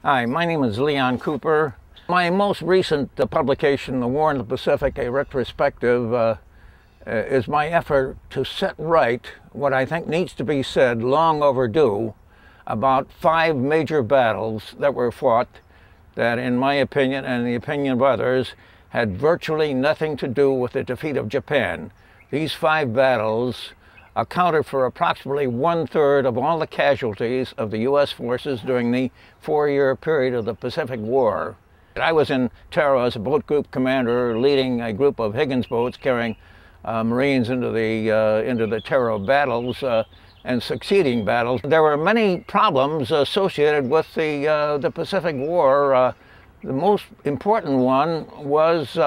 Hi, my name is Leon Cooper. My most recent publication, The War in the Pacific, a retrospective, is my effort to set right what I think needs to be said, long overdue, about 5 major battles that were fought that, in my opinion and the opinion of others, had virtually nothing to do with the defeat of Japan. These 5 battles accounted for approximately 1/3 of all the casualties of the U.S. forces during the 4-year period of the Pacific War. I was in Taro as a boat group commander, leading a group of Higgins boats carrying Marines into the Taro battles and succeeding battles. There were many problems associated with the Pacific War. The most important one was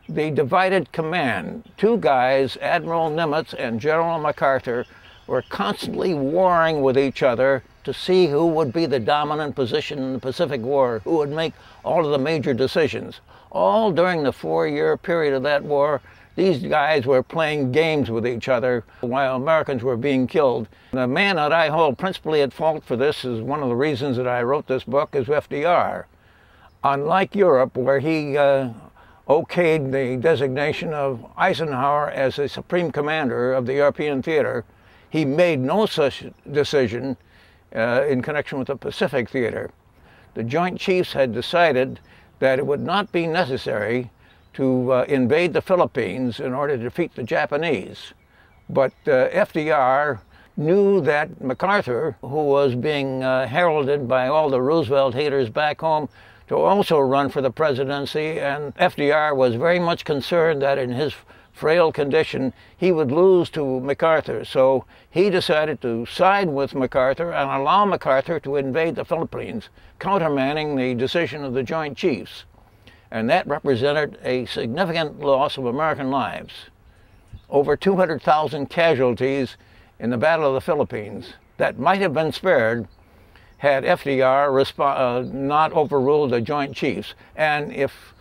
the divided command. 2 guys, Admiral Nimitz and General MacArthur, were constantly warring with each other to see who would be the dominant position in the Pacific War, who would make all of the major decisions. All during the 4-year period of that war, these guys were playing games with each other while Americans were being killed. The man that I hold principally at fault for this is one of the reasons that I wrote this book is FDR. Unlike Europe, where he okayed the designation of Eisenhower as the supreme commander of the European theater, he made no such decision in connection with the Pacific theater. The Joint Chiefs had decided that it would not be necessary to invade the Philippines in order to defeat the Japanese. But FDR knew that MacArthur, who was being heralded by all the Roosevelt haters back home to also run for the presidency, and FDR was very much concerned that in his frail condition he would lose to MacArthur. So he decided to side with MacArthur and allow MacArthur to invade the Philippines, countermanding the decision of the Joint Chiefs. And that represented a significant loss of American lives. Over 200,000 casualties in the Battle of the Philippines that might have been spared had FDR not overruled the Joint Chiefs, and if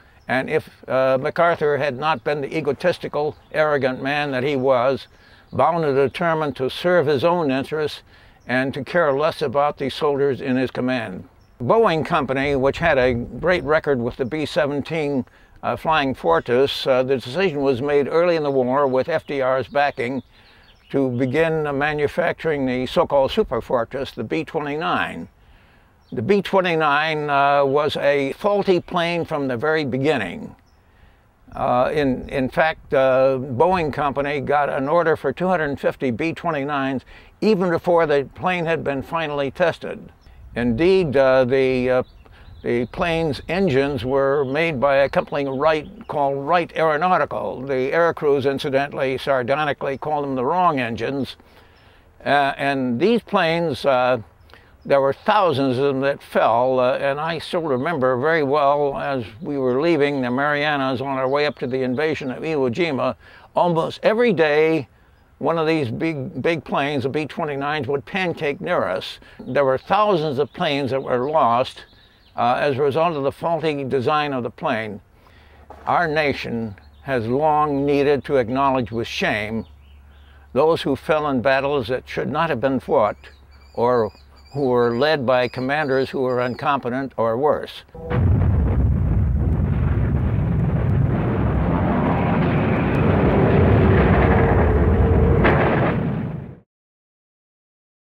MacArthur had not been the egotistical, arrogant man that he was, bound and determined to serve his own interests and to care less about the soldiers in his command. Boeing Company, which had a great record with the B-17 Flying Fortress, the decision was made early in the war with FDR's backing to begin manufacturing the so-called Super Fortress, the B-29. The B-29 was a faulty plane from the very beginning. In fact, Boeing Company got an order for 250 B-29s even before the plane had been finally tested. Indeed, the plane's engines were made by a company called Wright Aeronautical. The air crews, incidentally, sardonically called them the wrong engines. And these planes, there were thousands of them that fell, and I still remember very well as we were leaving the Marianas on our way up to the invasion of Iwo Jima, almost every day one of these big planes, the B-29s, would pancake near us. There were thousands of planes that were lost as a result of the faulty design of the plane. Our nation has long needed to acknowledge with shame those who fell in battles that should not have been fought, or who were led by commanders who were incompetent or worse.